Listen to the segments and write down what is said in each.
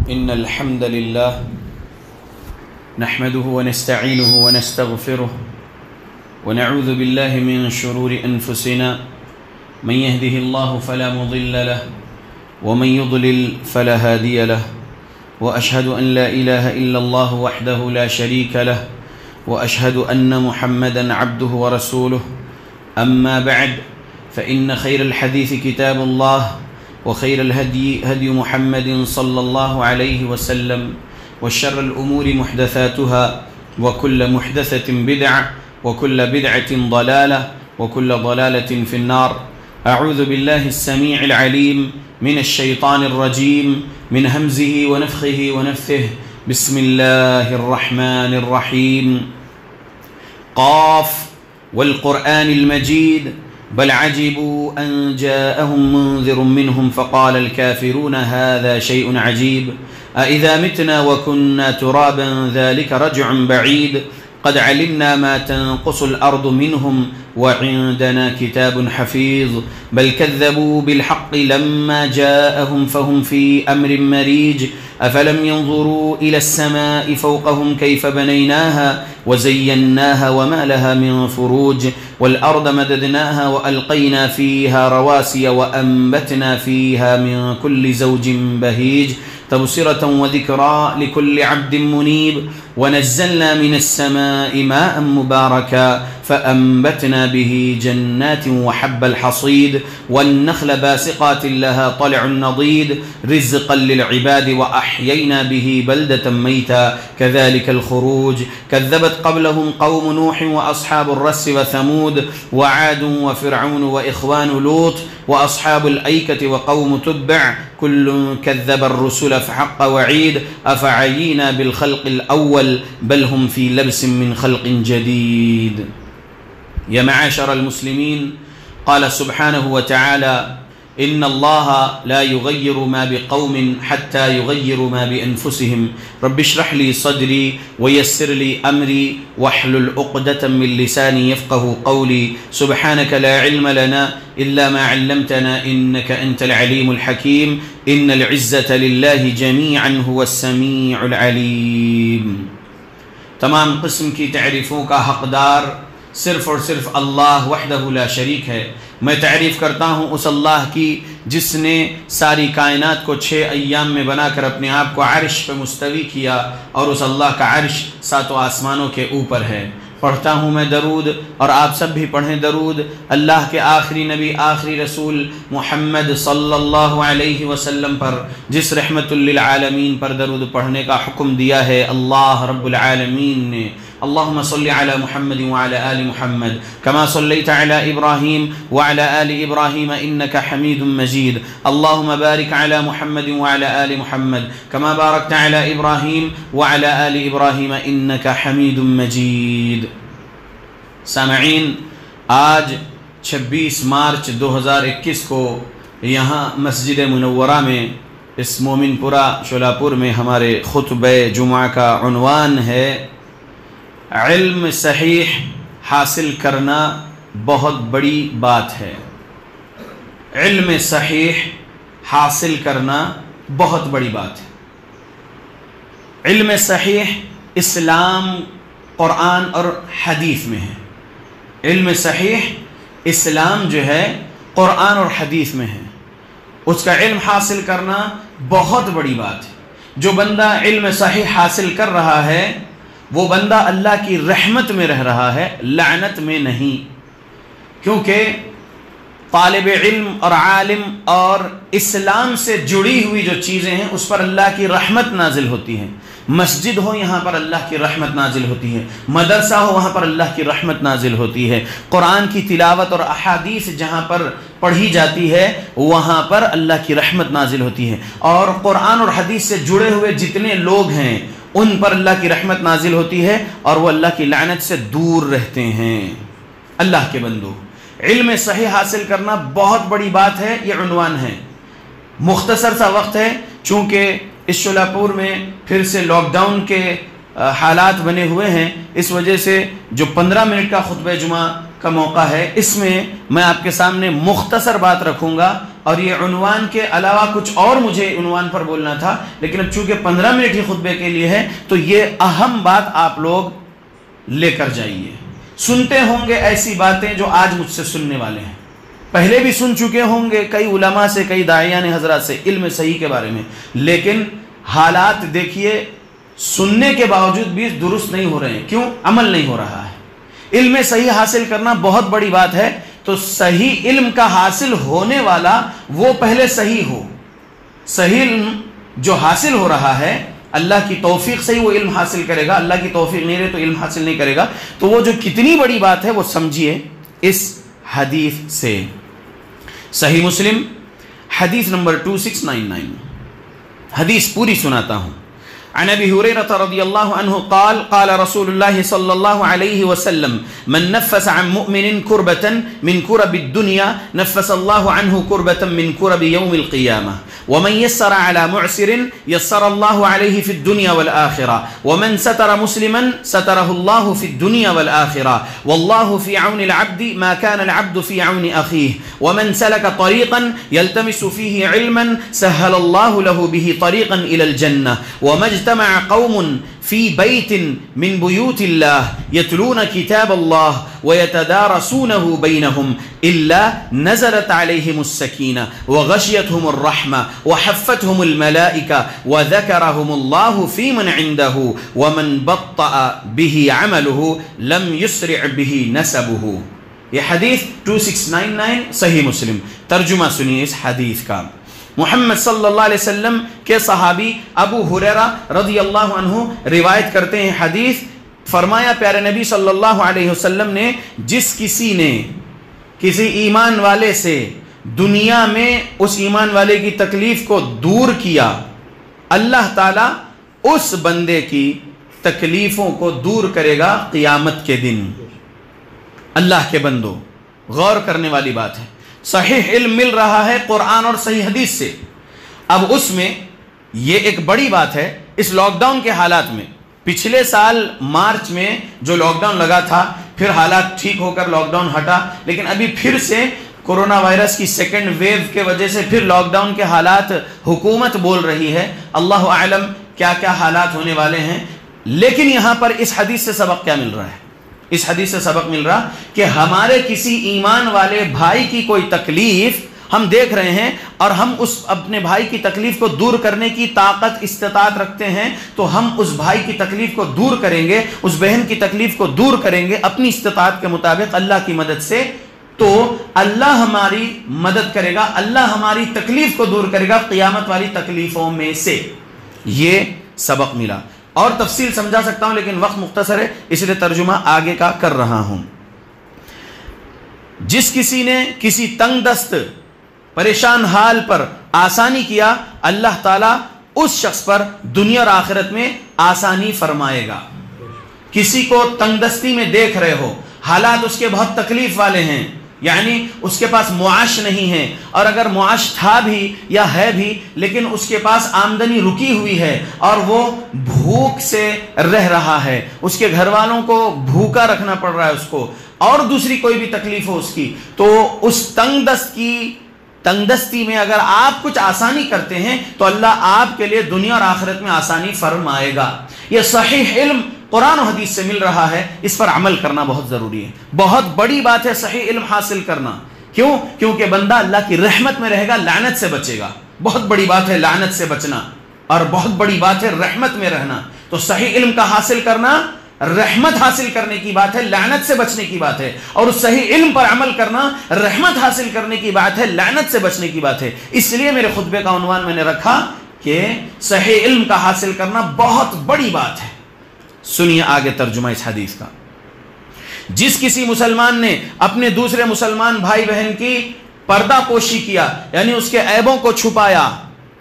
إن الحمد لله نحمده ونستعينه ونستغفره ونعوذ بالله من شرور أنفسنا من يهده الله فلا مضل له ومن يضلل فلا هادي له وأشهد أن لا إله إلا الله وحده لا شريك له وأشهد أن محمدًا عبده ورسوله أما بعد فإن خير الحديث كتاب الله وخير الهدي هدي محمد صلى الله عليه وسلم وشر الأمور محدثاتها وكل محدثة بدعة وكل بدعة ضلالة وكل ضلالة في النار. أعوذ بالله السميع العليم من الشيطان الرجيم من همزه ونفخه ونفثه. بسم الله الرحمن الرحيم. قاف والقرآن المجيد بل عجبوا أن جاءهم منذر منهم فقال الكافرون هذا شيء عجيب أإذا متنا وكنا ترابا ذلك رجع بعيد قد علمنا ما تنقص الأرض منهم وعندنا كتاب حفيظ بل كذبوا بالحق لما جاءهم فهم في أمر مريج أفلم ينظروا إلى السماء فوقهم كيف بنيناها وزيناها وما لها من فروج والأرض مددناها وألقينا فيها رواسي وأنبتنا فيها من كل زوج بهيج تبصرة وذكرى لكل عبد منيب ونزلنا من السماء ماء مباركا فأنبتنا به جنات وحب الحصيد والنخل باسقات لها طلع نضيد رزقا للعباد وأحيينا به بلدة ميتا كذلك الخروج كذبت قبلهم قوم نوح وأصحاب الرس وثمود وعاد وفرعون وإخوان لوط وأصحاب الأيكة وقوم تبع كل كذب الرسل فحق وعيد أفعينا بالخلق الأول بل هم في لبس من خلق جديد. يا معاشر المسلمين، قال سبحانه وتعالى إن الله لا يغير ما بقوم حتى يغيروا ما بأنفسهم رب اشرح لي صدري ويسر لي أمري واحلل عقدة من لساني يفقه قولي سبحانك لا علم لنا إلا ما علمتنا إنك أنت العليم الحكيم إن العزة لله جميعا هو السميع العليم. تمام قسم کی تعریفوں کا حقدار صرف اور صرف اللہ وحدہ لا شریک ہے. میں تعریف کرتا ہوں اس اللہ کی جس نے ساری کائنات کو 6 ایام میں بنا کر اپنے آپ کو عرش پہ مستوی کیا اور اس اللہ کا عرش 7 آسمانوں کے اوپر ہے. پڑھتا ہوں میں درود اور آپ سب بھی پڑھیں درود اللہ کے آخری نبی آخری رسول محمد صلی اللہ علیہ وسلم پر جس رحمت للعالمین پر درود پڑھنے کا حکم دیا ہے اللہ رب العالمین نے. اللهم صل على محمد وعلى آل محمد كما صليت على إبراهيم وعلى آل إبراهيم إنك حميد مجيد. اللهم بارك على محمد وعلى آل محمد كما باركت على إبراهيم وعلى آل إبراهيم إنك حميد مجيد. سامعین، آج 26 مارچ 2021 کو یہاں مسجد منورہ میں اس مومن پورہ شولاپور میں ہمارے خطبہ جمعہ کا عنوان ہے علم صحیح حاصل کرنا بہت بڑی بات ہے. علم صحیح حاصل کرنا بہت بڑی بات ہے. علم صحیح اسلام قرآن اور حدیث میں ہے. علم صحیح اسلام جو ہے قرآن اور حدیث میں ہے. اس کا علم حاصل کرنا بہت بڑی بات ہے. جو بندہ علم صحیح حاصل کر رہا ہے وہ بندہ اللہ کی رحمت میں رہ رہا ہے، لعنت میں نہیں. کیونکہ طالب علم اور عالم اور اسلام سے جڑی ہوئی جو چیزیں ہیں اس پر اللہ کی رحمت نازل ہوتی ہے. مسجد ہو یہاں پر اللہ کی رحمت نازل ہوتی ہے، مدرسہ ہو وہاں پر اللہ کی رحمت نازل ہوتی ہے، قرآن کی تلاوت اور احادیث جہاں پر پڑھی جاتی ہے وہاں پر اللہ کی رحمت نازل ہوتی ہے. اور قرآن اور حدیث سے جڑے ہوئے جتنے لوگ ہیں ان پر اللہ کی رحمت نازل ہوتی ہے اور وہ اللہ کی لعنت سے دور رہتے ہیں. اللہ کے بندو، علم صحیح حاصل کرنا بہت بڑی بات ہے. یہ عنوان ہے. مختصر سا وقت ہے چونکہ اس شولاپور میں پھر سے لاک ڈاؤن کے حالات بنے ہوئے ہیں، اس وجہ سے جو 15 منٹ کا خطبہ جمعہ کا موقع ہے، اس میں میں آپ کے سامنے مختصر بات رکھوں گا، اور یہ عنوان کے علاوہ کچھ اور مجھے عنوان پر بولنا تھا، لیکن اب چونکہ 15 منٹ ہی خطبے کے لیے ہے تو یہ اہم بات آپ لوگ لے کر جائیے۔ سنتے ہوں گے ایسی باتیں جو آج مجھ سے سننے والے ہیں، پہلے بھی سن چکے ہوں گے کئی علماء سے، کئی داعیان حضرات سے علم صحیح کے بارے میں، لیکن حالات دیکھیے سننے کے باوجود بھی درست نہیں ہو رہے ہیں۔ کیوں؟ عمل نہیں ہو رہا ہے۔ علم صحیح حاصل کرنا بہت بڑی بات ہے، تو صحیح علم کا حاصل ہونے والا وہ پہلے صحیح ہو۔ صحیح علم جو حاصل ہو رہا ہے، اللہ کی توفیق سے ہی وہ علم حاصل کرے گا، اللہ کی توفیق نہیں رہے تو علم حاصل نہیں کرے گا۔ تو وہ جو کتنی بڑی بات ہے وہ سمجھیے اس حدیث سے۔ صحیح مسلم حدیث نمبر 2699، حدیث پوری سناتا ہوں۔ عن ابي هريره رضي الله عنه قال قال رسول الله صلى الله عليه وسلم من نفس عن مؤمن كربة من كرب الدنيا نفس الله عنه كربة من كرب يوم القيامة ومن يسر على معسر يسر الله عليه في الدنيا والآخرة ومن ستر مسلما ستره الله في الدنيا والآخرة والله في عون العبد ما كان العبد في عون أخيه ومن سلك طريقا يلتمس فيه علما سهل الله له به طريقا إلى الجنة وما اجتمع قوم في بيت من بيوت الله يتلون كتاب الله ويتدارسونه بينهم إلا نزلت عليهم السكينة وغشيتهم الرحمة وحفتهم الملائكة وذكرهم الله في من عنده ومن بطأ به عمله لم يسرع به نسبه۔ یہ حدیث 2699 صحیح مسلم۔ ترجمہ سنیے اس حدیث کا۔ محمد صلی اللہ علیہ وسلم کے صحابی ابو ہریرہ رضی اللہ عنہ روایت کرتے ہیں حدیث، فرمایا پیارے نبی صلی اللہ علیہ وسلم نے جس کسی نے کسی ایمان والے سے دنیا میں اس ایمان والے کی تکلیف کو دور کیا، اللہ تعالیٰ اس بندے کی تکلیفوں کو دور کرے گا قیامت کے دن۔ اللہ کے بندو، غور کرنے والی بات ہے، صحیح علم مل رہا ہے قرآن اور صحیح حدیث سے۔ اب اس میں یہ ایک بڑی بات ہے، اس لاک ڈاؤن کے حالات میں، پچھلے سال مارچ میں جو لاک ڈاؤن لگا تھا، پھر حالات ٹھیک ہو کر لاک ڈاؤن ہٹا، لیکن ابھی پھر سے کورونا وائرس کی سیکنڈ ویو کے وجہ سے پھر لاک ڈاؤن کے حالات حکومت بول رہی ہے، اللہ اعلم کیا کیا حالات ہونے والے ہیں۔ لیکن یہاں پر اس حدیث سے سبق کیا مل رہا ہے؟ اس حدیث سے سبق مل رہا کہ ہمارے کسی ایمان والے بھائی کی کوئی تکلیف ہم دیکھ رہے ہیں اور ہم اس اپنے بھائی کی تکلیف کو دور کرنے کی طاقت استطاعت رکھتے ہیں، تو ہم اس بھائی کی تکلیف کو دور کریں گے، اس بہن کی تکلیف کو دور کریں گے اپنی استطاعت کے مطابق اللہ کی مدد سے، تو اللہ ہماری مدد کرے گا، اللہ ہماری تکلیف کو دور کرے گا قیامت والی تکلیفوں میں سے۔ یہ سبق ملا، اور تفصیل سمجھا سکتا ہوں لیکن وقت مختصر ہے، اس لیے ترجمہ آگے کا کر رہا ہوں۔ جس کسی نے کسی تنگ دست پریشان حال پر آسانی کیا، اللہ تعالیٰ اس شخص پر دنیا اور آخرت میں آسانی فرمائے گا۔ کسی کو تنگ دستی میں دیکھ رہے ہو، حالات اس کے بہت تکلیف والے ہیں، یعنی اس کے پاس معاش نہیں ہے، اور اگر معاش تھا بھی یا ہے بھی لیکن اس کے پاس آمدنی رکی ہوئی ہے اور وہ بھوک سے رہ رہا ہے، اس کے گھر والوں کو بھوکا رکھنا پڑ رہا ہے اس کو، اور دوسری کوئی بھی تکلیف ہو اس کی، تو اس تنگ دستی میں اگر آپ کچھ آسانی کرتے ہیں تو اللہ آپ کے لیے دنیا اور آخرت میں آسانی فرمائے گا۔ یہ صحیح علم قرآن و حدیث سے مل رہا ہے، اس پر عمل کرنا بہت ضروری ہے۔ بہت بڑی بات ہے صحیح علم حاصل کرنا، کیوں؟ کیونکہ بندہ اللہ کی رحمت میں رہے گا، لعنت سے بچے گا۔ بہت بڑی بات ہے لعنت سے بچنا، اور بہت بڑی بات ہے رحمت میں رہنا۔ تو صحیح علم کا حاصل کرنا رحمت حاصل کرنے کی بات ہے، لعنت سے بچنے کی بات ہے، اور اس صحیح علم پر عمل کرنا رحمت حاصل کرنے کی بات ہے، لعنت سے بچنے کی بات ہے۔ اس لیے میرے خطبے کا عنوان میں نے رکھا کہ صحیح علم کا حاصل کرنا بہت بڑی بات ہے۔ سنیے آگے ترجمہ اس حدیث کا۔ جس کسی مسلمان نے اپنے دوسرے مسلمان بھائی بہن کی پردہ پوشی کیا، یعنی اس کے عیبوں کو چھپایا،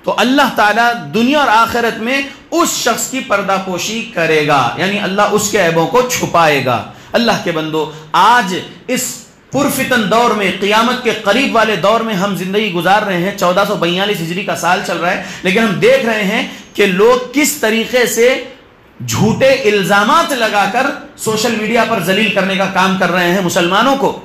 تو اللہ تعالیٰ دنیا اور آخرت میں اس شخص کی پردہ پوشی کرے گا، یعنی اللہ اس کے عیبوں کو چھپائے گا۔ اللہ کے بندو، آج اس پرفتن دور میں، قیامت کے قریب والے دور میں ہم زندگی گزار رہے ہیں۔ 1442 ہجری کا سال چل رہا ہے، لیکن ہم دیکھ رہے ہیں کہ لوگ کس طریقے سے جھوٹے الزامات لگا کر سوشل میڈیا پر ذلیل کرنے کا کام کر رہے ہیں مسلمانوں کو.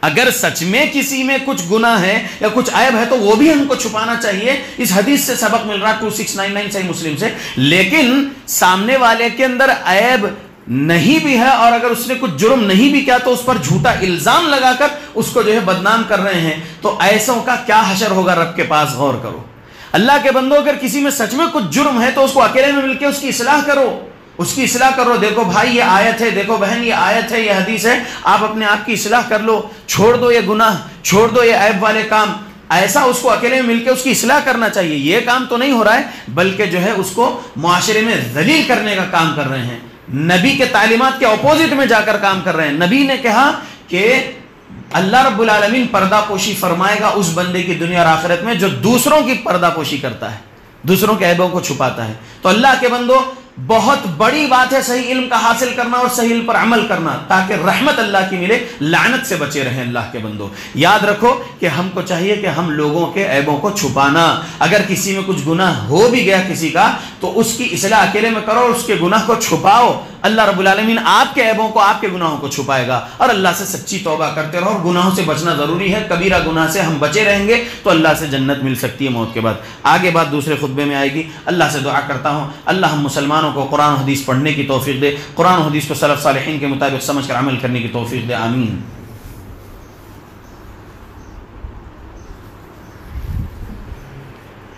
اگر سچ میں کسی میں کچھ گناہ ہے یا کچھ عیب ہے تو وہ بھی ہم کو چھپانا چاہیے. اس حدیث سے سبق مل رہا 2699 صحیح مسلم سے. لیکن سامنے والے کے اندر عیب نہیں بھی ہے اور اگر اس نے کچھ جرم نہیں بھی کیا تو اس پر جھوٹا الزام لگا کر اس کو جو ہے بدنام کر رہے ہیں, تو ایسوں کا کیا حشر ہوگا رب کے پاس. غور کرو اللہ کے بندو, اگر کسی میں سچ میں کچھ جرم ہے تو اس کو اکیلے میں مل کے اس کی اصلاح کرو, اس کی اصلاح کرو. دیکھو بھائی یہ آیت ہے, دیکھو بہن یہ آیت ہے, یہ حدیث ہے, آپ اپنے آپ کی اصلاح کر لو, چھوڑ دو یہ گناہ, چھوڑ دو یہ عیب والے کام. ایسا اس کو اکیلے میں مل کے اس کی اصلاح کرنا چاہیے. یہ کام تو نہیں ہو رہا ہے بلکہ جو ہے اس کو معاشرے میں ذلیل کرنے کا کام کر رہے ہیں, نبی کے تعلیمات کے اپوزٹ میں جا کر کام کر رہے ہیں. نبی نے کہا کہ اللہ رب العالمین پردہ پوشی فرمائے گا اس بندے کی دنیا اور آخرت میں جو دوسروں کی پردہ پوشی کرتا ہے, دوسروں کے عیبوں کو چھپاتا ہے. تو اللہ کے بندو بہت بڑی بات ہے صحیح علم کا حاصل کرنا اور صحیح علم پر عمل کرنا تاکہ رحمت اللہ کی ملے, لعنت سے بچے رہیں. اللہ کے بندو یاد رکھو کہ ہم کو چاہیے کہ ہم لوگوں کے عیبوں کو چھپانا. اگر کسی میں کچھ گناہ ہو بھی گیا کسی کا تو اس کی اصلاح اکیلے میں کرو اور اس کے گناہ کو چھپاؤ. اللہ رب العالمین آپ کے عیبوں کو, آپ کے گناہوں کو چھپائے گا. اور اللہ سے سچی توبہ کرتے رہو, اور گناہوں سے بچنا ضروری ہے. کبیرہ گناہ سے ہم بچے رہیں گے تو اللہ سے جنت مل سکتی ہے موت کے بعد. آگے بات دوسرے خطبے میں آئے گی. اللہ سے دعا کرتا ہوں اللہ ہم مسلمانوں کو قرآن و حدیث پڑھنے کی توفیق دے, قرآن و حدیث کو سلف صالحین کے مطابق سمجھ کر عمل کرنے کی توفیق دے. آمین.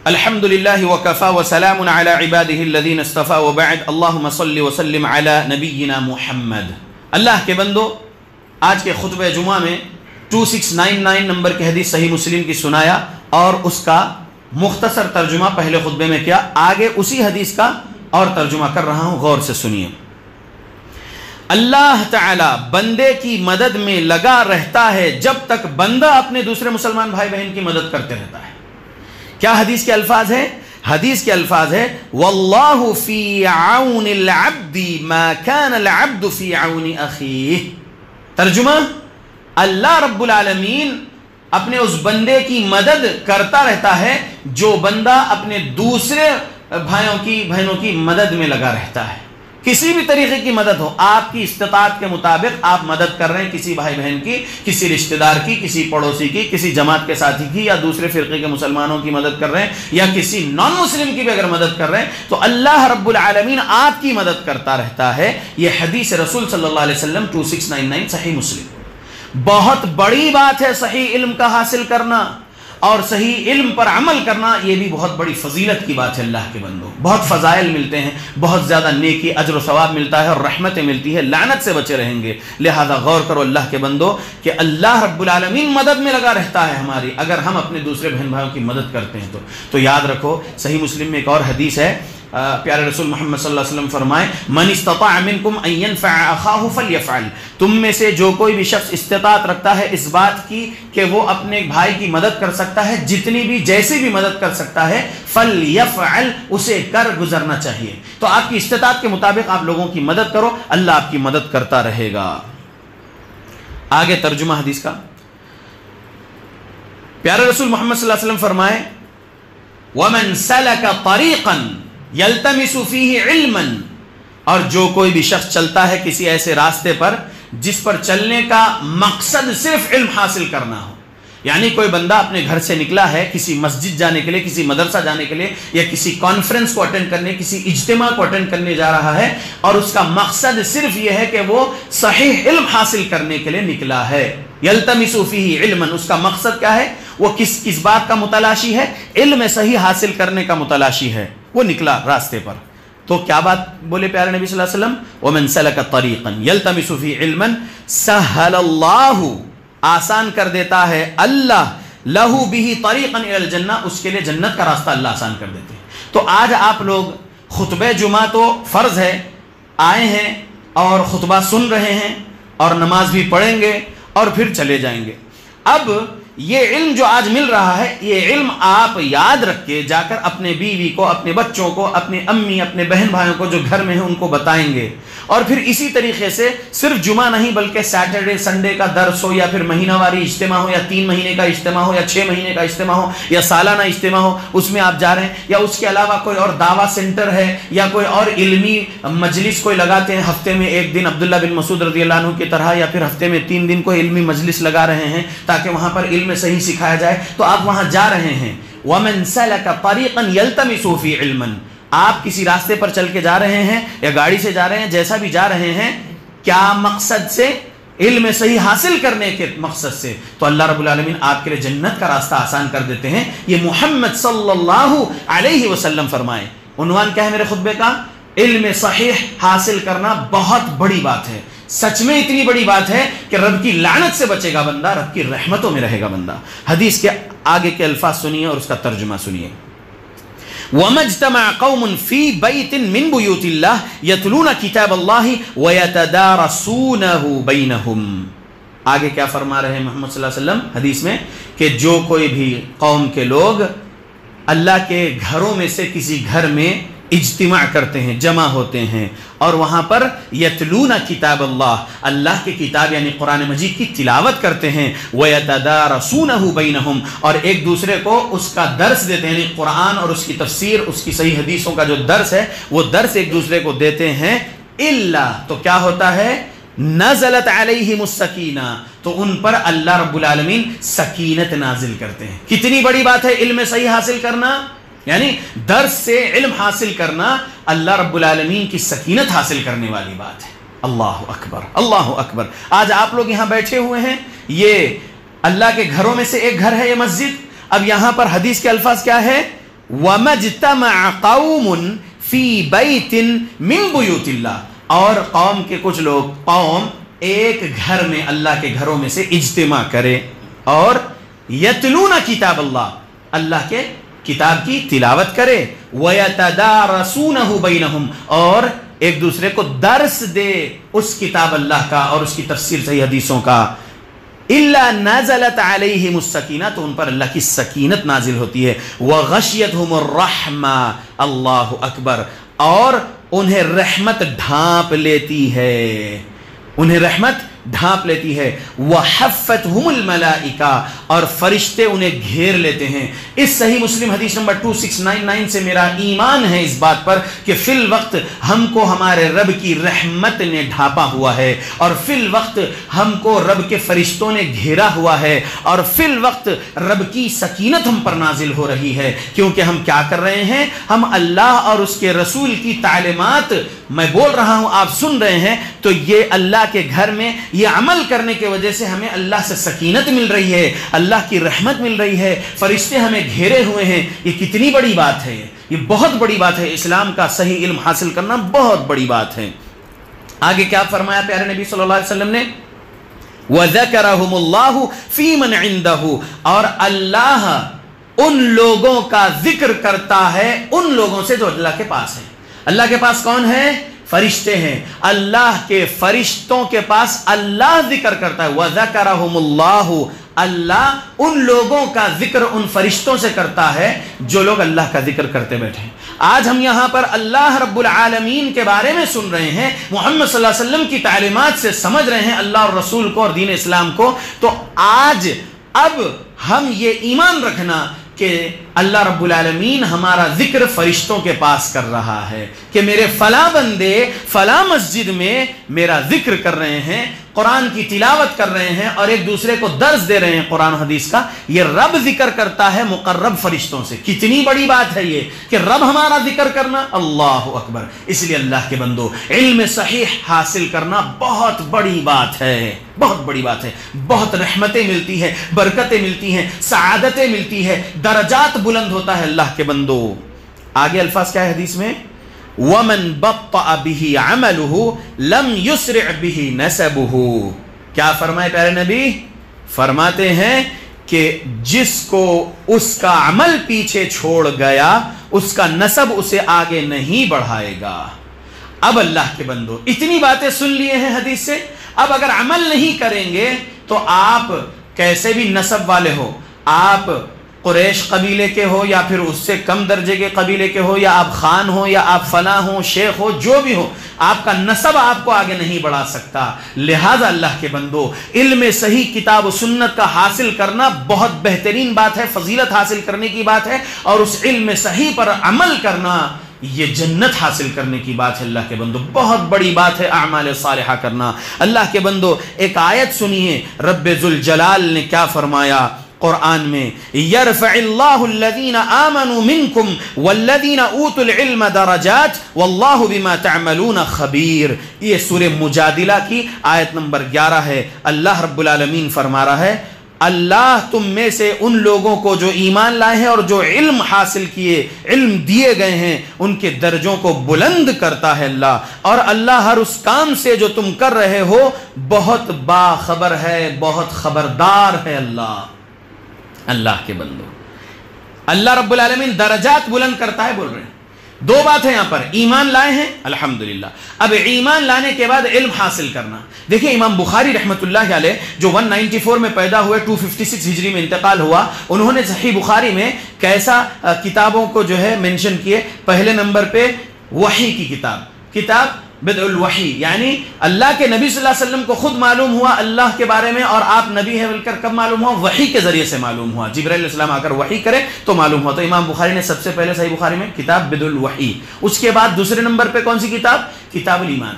الحمد للہ وکفا وسلام علی عباده الذین اصطفى وبعد اللہم صل وسلم علی نبینا محمد. اللہ کے بندو آج کے خطبہ جمعہ میں 2699 نمبر کی حدیث صحیح مسلم کی سنایا اور اس کا مختصر ترجمہ پہلے خطبے میں کیا. آگے اسی حدیث کا اور ترجمہ کر رہا ہوں, غور سے سنیے. اللہ تعالی بندے کی مدد میں لگا رہتا ہے جب تک بندہ اپنے دوسرے مسلمان بھائی بہن کی مدد کرتے رہتا ہے. کیا حدیث کے الفاظ ہیں؟ حدیث کے الفاظ ہے واللہ فی عون العبد ما کان العبد فی عون اخیہ. ترجمہ, اللہ رب العالمین اپنے اس بندے کی مدد کرتا رہتا ہے جو بندہ اپنے دوسرے بہنوں کی مدد میں لگا رہتا ہے. کسی بھی طریقے کی مدد ہو, آپ کی استطاعت کے مطابق آپ مدد کر رہے ہیں کسی بھائی بہن کی, کسی رشتہ دار کی, کسی پڑوسی کی, کسی جماعت کے ساتھی کی, یا دوسرے فرقے کے مسلمانوں کی مدد کر رہے ہیں, یا کسی نان مسلم کی بھی اگر مدد کر رہے ہیں تو اللہ رب العالمین آپ کی مدد کرتا رہتا ہے. یہ حدیث رسول صلی اللہ علیہ وسلم 2699 صحیح مسلم. بہت بڑی بات ہے صحیح علم کا حاصل کرنا اور صحیح علم پر عمل کرنا. یہ بھی بہت بڑی فضیلت کی بات ہے. اللہ کے بندو بہت فضائل ملتے ہیں, بہت زیادہ نیکی اجر و ثواب ملتا ہے اور رحمتیں ملتی ہے, لعنت سے بچے رہیں گے. لہذا غور کرو اللہ کے بندو کہ اللہ رب العالمین مدد میں لگا رہتا ہے ہماری اگر ہم اپنے دوسرے بہن بھائیوں کی مدد کرتے ہیں تو یاد رکھو صحیح مسلم میں ایک اور حدیث ہے. پیارے رسول محمد صلی اللہ علیہ وسلم فرمائے من استطاع منکم ان ينفع اخاه فليفعل. تم میں سے جو کوئی بھی شخص استطاعت رکھتا ہے اس بات کی کہ وہ اپنے بھائی کی مدد کر سکتا ہے, جتنی بھی جیسی بھی مدد کر سکتا ہے, فليفعل, اسے کر گزرنا چاہیے. تو آپ کی استطاعت کے مطابق آپ لوگوں کی مدد کرو, اللہ آپ کی مدد کرتا رہے گا. آگے ترجمہ حدیث کا. پیارے رسول محمد صلی اللہ علیہ وسلم فرمائے ومن سلك طریقا یلتمس فیہ علما, اور جو کوئی بھی شخص چلتا ہے کسی ایسے راستے پر جس پر چلنے کا مقصد صرف علم حاصل کرنا ہو. یعنی کوئی بندہ اپنے گھر سے نکلا ہے کسی مسجد جانے کے لیے, کسی مدرسہ جانے کے لیے, یا کسی کانفرنس کو اٹینڈ کرنے, کسی اجتماع کو اٹینڈ کرنے جا رہا ہے اور اس کا مقصد صرف یہ ہے کہ وہ صحیح علم حاصل کرنے کے لیے نکلا ہے. یلتمس فیہ علما, اس کا مقصد کیا ہے؟ وہ کس بات کا متلاشی ہے؟ علم صحیح حاصل کرنے کا متلاشی ہے. وہ نکلا راستے پر تو کیا بات بولے پیارے نبی صلی اللہ علیہ وسلم ومن سلک طریقا یلتمس فیہ علما سہل اللہ, آسان کر دیتا ہے اللہ لہو بہ طریقا الی الجنہ, اس کے لیے جنت کا راستہ اللہ آسان کر دیتے ہیں. تو آج آپ لوگ خطبہ جمعہ تو فرض ہے آئے ہیں اور خطبہ سن رہے ہیں اور نماز بھی پڑھیں گے اور پھر چلے جائیں گے. اب یہ علم جو آج مل رہا ہے، یہ علم آپ یاد رکھ کے جا کر اپنے بیوی کو، اپنے بچوں کو، اپنے امی، اپنے بہن بھائیوں کو جو گھر میں ہیں ان کو بتائیں گے. اور پھر اسی طریقے سے صرف جمعہ نہیں بلکہ سیٹرڈے سنڈے کا درس ہو، یا پھر مہینہ واری اجتماع ہو، یا 3 مہینے کا اجتماع ہو، یا 6 مہینے کا اجتماع ہو، یا سالانہ اجتماع ہو، اس میں آپ جا رہے ہیں، یا اس کے علاوہ کوئی اور دعویٰ سینٹر ہے یا کوئی اور علمی مجلس کوئی لگاتے ہیں، ہفتے میں 1 دن عبداللہ بن مسعود رضی اللہ عنہ کی طرح، یا پھر ہفتے میں 3 دن کوئی علمی مجلس لگا رہے ہیں تاکہ وہاں پر علم صحیح سکھایا جائے، تو آپ وہاں جا رہے ہیں. وَمَنْ سَلَكَ طَرِيقًا يَلْتَمِسُ فِيهِ عِلْمًا، آپ کسی راستے پر چل کے جا رہے ہیں یا گاڑی سے جا رہے ہیں، جیسا بھی جا رہے ہیں، کیا مقصد سے؟ علم صحیح حاصل کرنے کے مقصد سے، تو اللہ رب العالمین آپ کے لیے جنت کا راستہ آسان کر دیتے ہیں. یہ محمد صلی اللہ علیہ وسلم فرمائے. عنوان کیا ہے میرے خطبے کا؟ علم صحیح حاصل کرنا بہت بڑی بات ہے. سچ میں اتنی بڑی بات ہے کہ رب کی لعنت سے بچے گا بندہ، رب کی رحمتوں میں رہے گا بندہ. حدیث کے آگے کے الفاظ سنیے اور اس کا ترجمہ سنیے. وَمَا اجْتَمَعَ قَوْمٌ فِي بَيْتٍ مِّن بُيُوتِ اللَّهِ يَتْلُونَ كِتَابَ اللَّهِ وَيَتَدَارَسُونَهُ بَيْنَهُمْ. آگے کیا فرما رہے ہیں محمد صلی اللہ علیہ وسلم حدیث میں کہ جو کوئی بھی قوم کے لوگ اللہ کے گھروں میں سے کسی گھر میں اجتماع کرتے ہیں، جمع ہوتے ہیں، اور وہاں پر یتلون کتاب اللہ، اللہ کی کتاب یعنی قرآن مجید کی تلاوت کرتے ہیں، وَيَتَدَارَسُونَهُ بَيْنَهُمْ، اور ایک دوسرے کو اس کا درس دیتے ہیں، یعنی قرآن اور اس کی تفسیر، اس کی صحیح حدیثوں کا جو درس ہے وہ درس ایک دوسرے کو دیتے ہیں. الا، تو کیا ہوتا ہے؟ نزلت علیہم السکینہ، تو ان پر اللہ رب العالمین سکینت نازل کرتے ہیں. کتنی بڑی بات ہے علم صحیح حاصل کرنا، یعنی درس سے علم حاصل کرنا اللہ رب العالمین کی سکینت حاصل کرنے والی بات ہے. اللہ اکبر، اللہ اکبر. آج آپ لوگ یہاں بیٹھے ہوئے ہیں، یہ اللہ کے گھروں میں سے ایک گھر ہے یہ مسجد. اب یہاں پر حدیث کے الفاظ کیا ہے؟ وَمَجْتَمَعَ قَوْمٌ فِي بَيْتٍ مِّن بُيُوتِ اللَّهِ، اور قوم کے کچھ لوگ، قوم ایک گھر میں اللہ کے گھروں میں سے اجتماع کرے اور یتلون کتاب اللہ، اللہ کے کتاب کی تلاوت کرے، وَيَتَدَارَسُونَهُ بَيْنَهُمْ، اور ایک دوسرے کو درس دے اس کتاب اللہ کا اور اس کی تفسیر صحیح حدیثوں کا. إِلَّا نَزَلَتْ عَلَيْهِمُ السَّكِينَةُ، تو ان پر اللہ کی سکینت نازل ہوتی ہے. وَغَشِيَتْهُمُ الرَّحْمَةُ، اللہ اکبر، اور انہیں رحمت ڈھانپ لیتی ہے، انہیں رحمت ڈھانپ لیتی ہے. وَحَفَّتْهُمُ الْمَلَائِكَةُ، اور فرشتے انہیں گھیر لیتے ہیں. اس صحیح مسلم حدیث نمبر 2699 سے میرا ایمان ہے اس بات پر کہ فی الوقت ہم کو ہمارے رب کی رحمت نے ڈھانپا ہوا ہے، اور فی الوقت ہم کو رب کے فرشتوں نے گھیرا ہوا ہے، اور فی الوقت رب کی سکینت ہم پر نازل ہو رہی ہے. کیونکہ ہم کیا کر رہے ہیں؟ ہم اللہ اور اس کے رسول کی تعلیمات میں بول رہا ہوں، آپ سن رہے ہیں، تو یہ اللہ کے گھر میں یہ عمل کرنے کی وجہ سے ہمیں اللہ سے سکینت مل رہی ہے، اللہ کی رحمت مل رہی ہے، فرشتے ہمیں گھیرے ہوئے ہیں. یہ کتنی بڑی بات ہے، یہ بہت بڑی بات ہے. اسلام کا صحیح علم حاصل کرنا بہت بڑی بات ہے. آگے کیا فرمایا پیارے نبی صلی اللہ علیہ وسلم نے؟ وَذَكَرَهُمُ اللَّهُ فِي مَنْ عِنْدَهُ، اور اللہ ان لوگوں کا ذکر کرتا ہے ان لوگوں سے جو اللہ کے پاس ہیں. اللہ کے پاس کون ہے؟ فرشتے ہیں. اللہ کے فرشتوں کے پاس اللہ ذکر کرتا ہے. وَذَكَرَهُمُ اللَّهُ، اللہ ان لوگوں کا ذکر ان فرشتوں سے کرتا ہے جو لوگ اللہ کا ذکر کرتے بیٹھے ہیں. آج ہم یہاں پر اللہ رب العالمین کے بارے میں سن رہے ہیں، محمد صلی اللہ علیہ وسلم کی تعلیمات سے سمجھ رہے ہیں اللہ اور رسول کو اور دین اسلام کو. تو آج اب ہم یہ ایمان رکھنا کہ اللہ رب العالمین ہمارا ذکر فرشتوں کے پاس کر رہا ہے، کہ میرے فلاں بندے فلاں مسجد میں میرا ذکر کر رہے ہیں، قرآن کی تلاوت کر رہے ہیں اور ایک دوسرے کو درس دے رہے ہیں قرآن حدیث کا. یہ رب ذکر کرتا ہے مقرب فرشتوں سے. کتنی بڑی بات ہے یہ کہ رب ہمارا ذکر کرنا. اللہ اکبر. اس لیے اللہ کے بندو، علم صحیح حاصل کرنا بہت بڑی بات ہے، بہت بڑی بات ہے. بہت رحمتیں ملتی ہیں، برکتیں ملتی ہیں، سعادتیں ملتی ہے، درجات بلند ہوتا ہے اللہ کے بندو. آگے الفاظ کیا ہے حدیث میں؟ وَمَن بَطَّأَ بِهِ عَمَلُهُ لَمْ يُسْرِعْ بِهِ نَسَبُهُ. کیا فرمائے پیارے نبی؟ فرماتے ہیں کہ جس کو اس کا عمل پیچھے چھوڑ گیا اس کا نسب اسے آگے نہیں بڑھائے گا. اب اللہ کے بندو اتنی باتیں سن لیے ہیں حدیث سے، اب اگر عمل نہیں کریں گے تو آپ کیسے بھی نسب والے ہو، آپ قریش قبیلے کے ہو یا پھر اس سے کم درجے کے قبیلے کے ہو، یا آپ خان ہو یا آپ فلاں ہو، شیخ ہو، جو بھی ہو، آپ کا نسب آپ کو آگے نہیں بڑھا سکتا۔ لہذا اللہ کے بندو، علم صحیح کتاب و سنت کا حاصل کرنا بہت بہترین بات ہے، فضیلت حاصل کرنے کی بات ہے، اور اس علم صحیح پر عمل کرنا یہ جنت حاصل کرنے کی بات ہے۔ اللہ کے بندو بہت بڑی بات ہے اعمال صالحہ کرنا۔ اللہ کے بندو ایک آیت سنیے، رب ذوالجلال نے کیا فرمایا قرآن میں، یرفع اللہ الذین آمنوا منکم والذین اوتوا العلم درجات واللہ بما تعملون خبیر۔ یہ سورہ مجادلہ کی آیت نمبر 11 ہے۔ اللہ رب العالمین فرما رہا ہے، اللہ تم میں سے ان لوگوں کو جو ایمان لائے ہیں اور جو علم حاصل کیے، علم دیے گئے ہیں، ان کے درجوں کو بلند کرتا ہے اللہ، اور اللہ ہر اس کام سے جو تم کر رہے ہو بہت باخبر ہے، بہت خبردار ہے۔ اللہ کے بندو، اللہ رب العالمین درجات بلند کرتا ہے، بول رہے ہیں۔ دو بات ہے یہاں پر، ایمان لائے ہیں الحمدللہ، اب ایمان لانے کے بعد علم حاصل کرنا۔ دیکھیں امام بخاری رحمۃ اللہ علیہ جو 194 میں پیدا ہوئے، 256 ہجری میں انتقال ہوا، انہوں نے صحیح بخاری میں کیسا کتابوں کو جو ہے منشن کیے۔ پہلے نمبر پہ وحی کی کتاب بدء الوحی، یعنی اللہ کے نبی صلی اللہ علیہ وسلم کو خود معلوم ہوا اللہ کے بارے میں، اور آپ نبی ہیں بول کر کب معلوم ہوا؟ وحی کے ذریعے سے معلوم ہوا، جبرائیل علیہ السلام آ کر وحی کرے تو معلوم ہوا۔ تو امام بخاری نے سب سے پہلے صحیح بخاری میں کتاب بدء الوحی، اس کے بعد دوسرے نمبر پہ کون سی کتاب الایمان،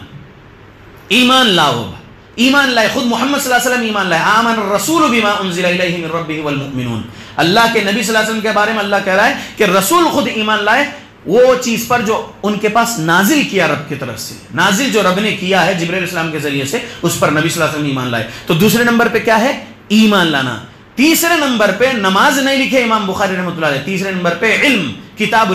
ایمان لاؤ، ایمان لائے، خود محمد صلی اللہ علیہ وسلم ایمان لائے، آمن الرسول بما انزل الیہ من ربہ والمؤمنون۔ اللہ کے نبی صلی اللہ علیہ وسلم کے بارے میں اللہ کہہ رہا ہے کہ رسول خود ایمان لائے وہ چیز پر جو ان کے پاس نازل کیا رب کی طرف سے، نازل جو رب نے کیا ہے جبرائیل علیہ السلام کے ذریعے سے، اس پر نبی صلی اللہ علیہ وسلم ایمان لائے۔ تو دوسرے نمبر پہ کیا ہے؟ ایمان لانا۔ تیسرے نمبر پہ نماز نہیں لکھے امام بخاری رحمۃ اللہ علیہ، تیسرے نمبر پہ علم، کتاب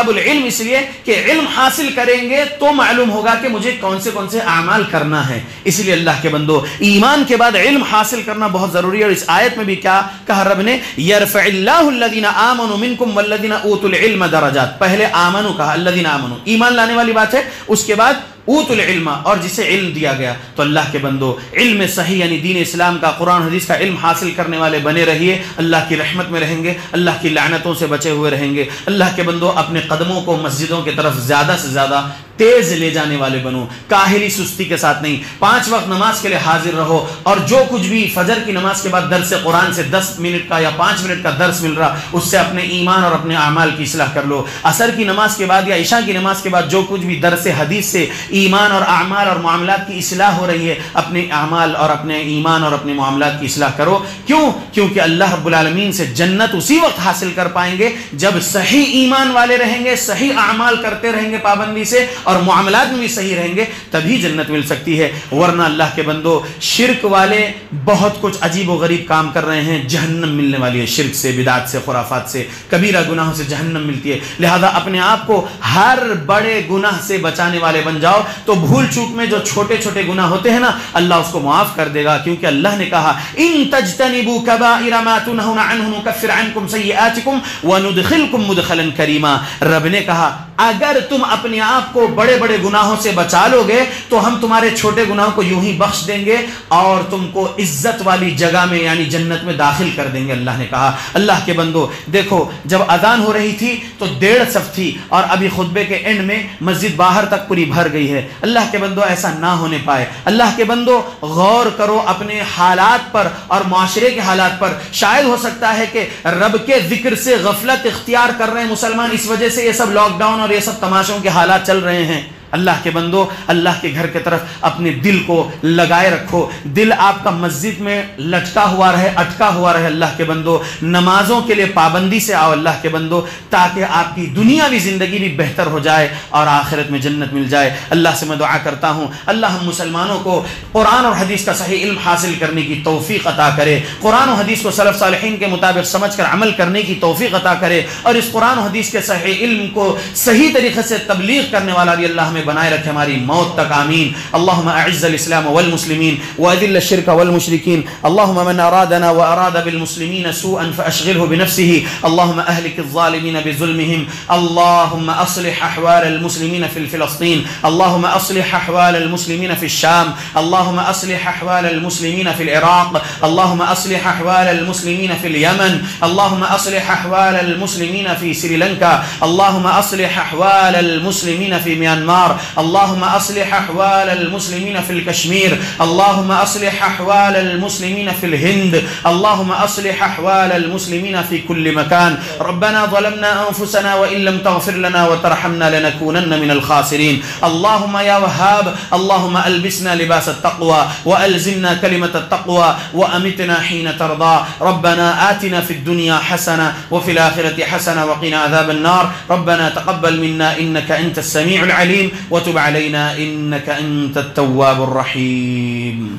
العلم اس لیے کہ علم حاصل کریں گے تو معلوم ہوگا کہ مجھے کون سے اعمال کرنا ہے۔ اس لیے اللہ کے بندو، ایمان کے بعد علم حاصل کرنا بہت ضروری ہے۔ اور اس آیت میں بھی کیا کہا رب نے؟ یرفع اللہ الذین آمنوا منکم والذین اوتوا العلم درجات۔ پہلے آمنوا کہا، الذین آمنوا ایمان لانے والی بات ہے، اس کے بعد اوت العلم، اور جسے علم دیا گیا۔ تو اللہ کے بندو، علم صحیح یعنی دین اسلام کا، قرآن حدیث کا علم حاصل کرنے والے بنے رہیے، اللہ کی رحمت میں رہیں گے، اللہ کی لعنتوں سے بچے ہوئے رہیں گے۔ اللہ کے بندو، اپنے قدموں کو مسجدوں کی طرف زیادہ سے زیادہ تیز لے جانے والے بنو، کاہلی سستی کے ساتھ نہیں۔ 5 وقت نماز کے لیے حاضر رہو، اور جو کچھ بھی فجر کی نماز کے بعد درس قرآن سے 10 منٹ کا یا 5 منٹ کا درس مل رہا، اس سے اپنے ایمان اور اپنے اعمال کی اصلاح کر لو۔ عصر کی نماز کے بعد یا عشاء کی نماز کے بعد جو کچھ بھی درس حدیث سے ایمان اور اعمال اور معاملات کی اصلاح ہو رہی ہے، اپنے اعمال اور اپنے ایمان اور اپنے معاملات کی اصلاح کرو۔ کیونکہ اللہ رب العالمین سے جنت اسی وقت حاصل کر پائیں گے جب صحیح ایمان والے رہیں گے، صحیح اعمال کرتے رہیں گے پابندی سے، اور معاملات میں بھی صحیح رہیں گے، تبھی جنت مل سکتی ہے۔ ورنہ اللہ کے بندو، شرک والے بہت کچھ عجیب و غریب کام کر رہے ہیں، جہنم ملنے والی ہے شرک سے، بدعت سے، خرافات سے، کبیرہ گناہوں سے جہنم ملتی ہے۔ لہذا اپنے آپ کو ہر بڑے گناہ سے بچانے والے بن جاؤ، تو بھول چوک میں جو چھوٹے چھوٹے گناہ ہوتے ہیں نا، اللہ اس کو معاف کر دے گا، کیونکہ اللہ نے کہا ان تجتنبوا کبائر ما تنہون عنہ نکفر عنکم سیئاتکم وندخلکم مدخلا کریما۔ رب نے کہا اگر تم اپنے آپ کو بڑے بڑے گناہوں سے بچا لو گے تو ہم تمہارے چھوٹے گناہوں کو یوں ہی بخش دیں گے اور تم کو عزت والی جگہ میں یعنی جنت میں داخل کر دیں گے۔ اللہ نے کہا اللہ کے بندو دیکھو، جب اذان ہو رہی تھی تو 1.5 صف تھی، اور ابھی خطبے کے اینڈ میں مسجد باہر تک پوری بھر گئی ہے۔ اللہ کے بندو ایسا نہ ہونے پائے۔ اللہ کے بندو غور کرو اپنے حالات پر اور معاشرے کے حالات پر۔ شاید ہو سکتا ہے کہ رب کے ذکر سے غفلت اختیار کر رہے ہیں مسلمان، اس وجہ سے یہ سب لاک ڈاؤن اور یہ سب تماشوں کے حالات چل رہے ہیں۔ اللہ کے بندو، اللہ کے گھر کی طرف اپنے دل کو لگائے رکھو، دل آپ کا مسجد میں لٹکا ہوا رہے، اٹکا ہوا رہے۔ اللہ کے بندو نمازوں کے لیے پابندی سے آؤ اللہ کے بندو، تاکہ آپ کی دنیاوی زندگی بھی بہتر ہو جائے اور آخرت میں جنت مل جائے۔ اللہ سے میں دعا کرتا ہوں اللہ ہم مسلمانوں کو قرآن اور حدیث کا صحیح علم حاصل کرنے کی توفیق عطا کرے، قرآن و حدیث کو سلف صالحین کے مطابق سمجھ کر عمل کرنے کی توفیق عطا کرے، اور اس قرآن و حدیث کے صحیح علم کو صحیح طریقے سے تبلیغ کرنے والا بھی اللہ ہمیں میں بنائے رکھے ہماری موت تک، آمین۔ اللہم اعز الاسلام والمسلمین واذل الشرک والمشرکین، اللہم من ارادنا واراد بالمسلمین سوءا فاشغله بنفسه، اللہم اہلک الظالمین بظلمهم، اللہم اصلح احوال المسلمین في فلسطین، اللہم اصلح احوال المسلمین في الشام، اللہم اصلح احوال المسلمین في العراق، اللہم اصلح احوال المسلمین في اليمن، اللہم اصلح احوال المسلمین في سری لنکا، اللہم اصلح احوال المسلمین في میانمار، اللہم اصلح احوال المسلمین في الكشمیر، اللہم اصلح احوال المسلمین في الهند، اللہم اصلح احوال المسلمین في كل مكان۔ ربنا ظلمنا انفسنا وان لم تغفر لنا وترحمنا لنكونن من الخاسرين، اللہم یا وهاب، اللہم البسنا لباس التقوى والزمنا كلمة التقوى وامتنا حين ترضى، ربنا آتنا في الدنيا حسنة وفي الآخرة حسنة وقنا عذاب النار، ربنا تقبل منا إنك أنت السميع العليم وتب علينا إنك أنت التواب الرحيم۔